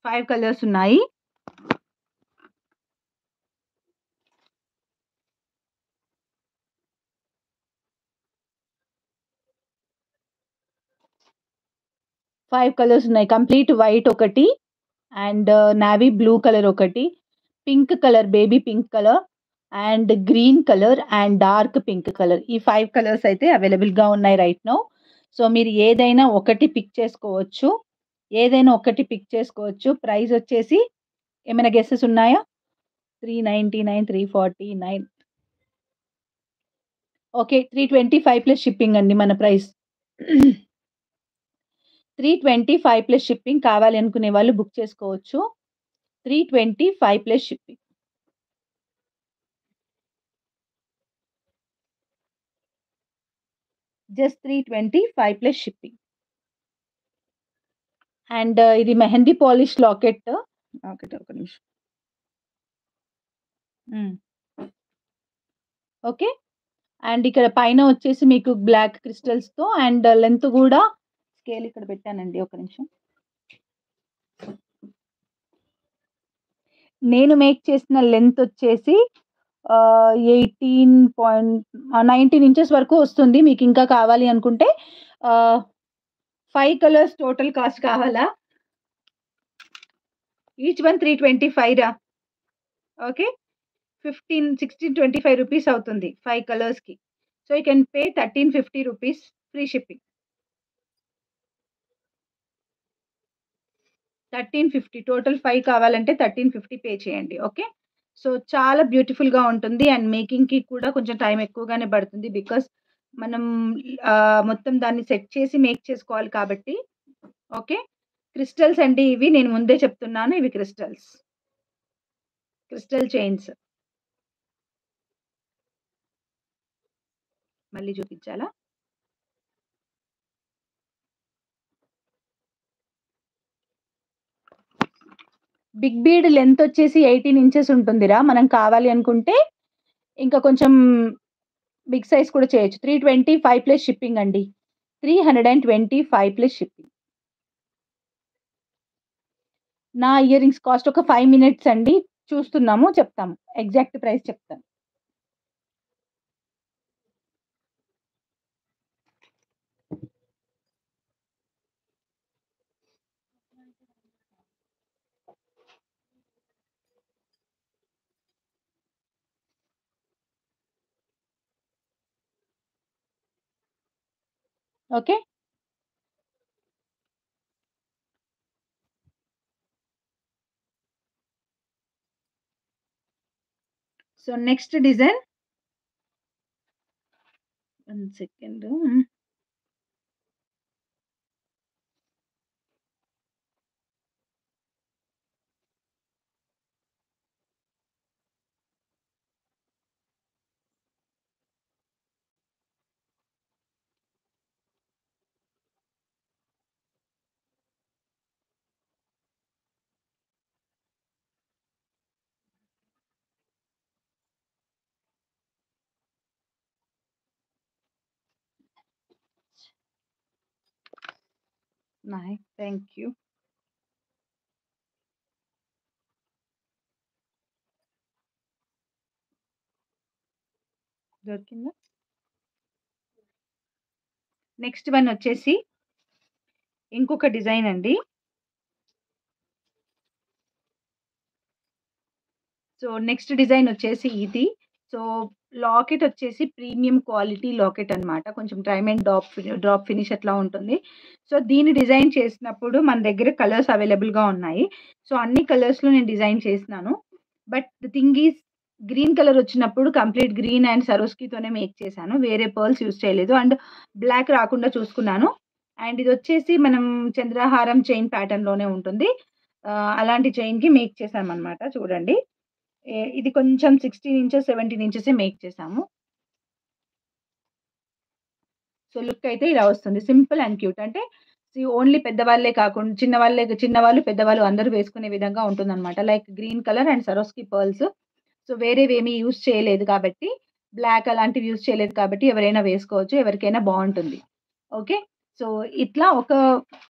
5 colours ఉన్నాయి. Colours ఉన్నాయి. Complete white ఒకటి అండ్ నావీ బ్లూ కలర్ ఒకటి, pink colour, baby pink colour and green colour and dark pink colour. ఈ 5 colours అయితే అవైలబుల్‌గా ఉన్నాయి రైట్ నౌ. సో, మీరు ఏదైనా ఒకటి పిక్ చేసుకోవచ్చు. ఏదైనా ఒకటి పిక్ చేసుకోవచ్చు. ప్రైస్ వచ్చేసి ఏమైనా గెసెస్ ఉన్నాయా? 399, 349 ఓకే. 325 ప్లస్ షిప్పింగ్ అండి మన ప్రైస్. 325 ప్లస్ షిప్పింగ్ కావాలి అనుకునే వాళ్ళు బుక్ చేసుకోవచ్చు. 325 plus shipping. Just 325 plus shipping. And ఇది మెహందీ పాలిష్ లాకెట్. లాకెట్ ఒక నిమిషం. హ్మ్. ఓకే. అండ్ ఇక్కడ పైన వచ్చేసి మీకు బ్లాక్ క్రిస్టల్స్‌తో అండ్ లెంత్ గూడా స్కేల్ ఇక్కడ పెట్టానండి. ఒక నిమిషం. నేను మేక్ చేసిన లెంత్ వచ్చేసి 19 ఇంచెస్ వరకు వస్తుంది. మీకింకా కావాలి అనుకుంటే 5 కలర్స్ టోటల్ కాస్ట్ కావాలా? ఈచ్ వన్ 325 రా? ఓకే. 1625 రూపీస్ అవుతుంది 5 కలర్స్‌కి. So, you can pay 1350 rupees free shipping. 1350 total 5 కావాలంటే 1350 పే చేయండి. ఓకే. సో, చాలా బ్యూటిఫుల్‌గా ఉంటుంది అండ్ మేకింగ్‌కి కూడా కొంచెం టైం ఎక్కువగానే పడుతుంది. బికాజ్ మనం మొత్తం దాన్ని సెట్ చేసి మేక్ చేసుకోవాలి కాబట్టి. ఓకే. క్రిస్టల్స్ అండి ఇవి. నేను ముందే చెప్తున్నాను. ఇవి క్రిస్టల్స్. Crystal chains. మళ్ళీ చూపించాలా? బిగ్ బీడ్ లెంత్ వచ్చేసి 18 ఇంచెస్ ఉంటుందిరా. మనం కావాలి అనుకుంటే ఇంకా కొంచెం బిగ్ సైజ్ కూడా చేయొచ్చు. 325 ప్లస్ షిప్పింగ్ అండి. 325 ప్లస్ షిప్పింగ్. నా ఇయర్ రింగ్స్ కాస్ట్ ఒక 5 మినిట్స్ అండి. చూస్తున్నాము, చెప్తాము. ఎగ్జాక్ట్ ప్రైస్ చెప్తాను. Okay. So, next design. 1 second. Nice. Thank you. దొరికిందా? నెక్స్ట్ వన్ వచ్చేసి ఇంకొక డిజైన్ అండి. సో, నెక్స్ట్ డిజైన్ వచ్చేసి ఇది. సో, లాకెట్ వచ్చేసి ప్రీమియం క్వాలిటీ లాకెట్ అన్నమాట. కొంచెం డైమండ్ డ్రాప్ ఫినిష్ అట్లా ఉంటుంది. సో, దీన్ని డిజైన్ చేసినప్పుడు మన దగ్గర కలర్స్ అవైలబుల్‌గా ఉన్నాయి. సో, అన్ని కలర్స్‌లో నేను డిజైన్ చేసినాను. But the thing is green colour వచ్చినప్పుడు కంప్లీట్ గ్రీన్ అండ్ సరోస్కితోనే మేక్ చేశాను. వేరే పర్ల్స్ యూజ్ చేయలేదు. అండ్ బ్లాక్ రాకుండా చూసుకున్నాను. అండ్ ఇదొచ్చేసి మనం చంద్రహారం చైన్ ప్యాటర్న్‌లోనే ఉంటుంది. అలాంటి చైన్‌కి మేక్ చేశామన్నమాట చూడండి. ఇది కొంచెం 16 ఇంచెస్, 17 ఇంచెసే మేక్ చేసాము. సో, లుక్ అయితే ఇలా వస్తుంది. Simple and cute. అంటే ఓన్లీ పెద్దవాళ్ళే కాకుండా చిన్నవాళ్ళు, పెద్దవాళ్ళు అందరూ వేసుకునే విధంగా ఉంటుందన్నమాట. Like green colour and Swarovski pearls. So, వేరేవేమి యూజ్ చేయలేదు కాబట్టి, బ్లాక్ అలాంటివి యూజ్ చేయలేదు కాబట్టి ఎవరైనా వేసుకోవచ్చు. ఎవరికైనా బావుంటుంది. ఓకే. సో, ఇట్లా ఒక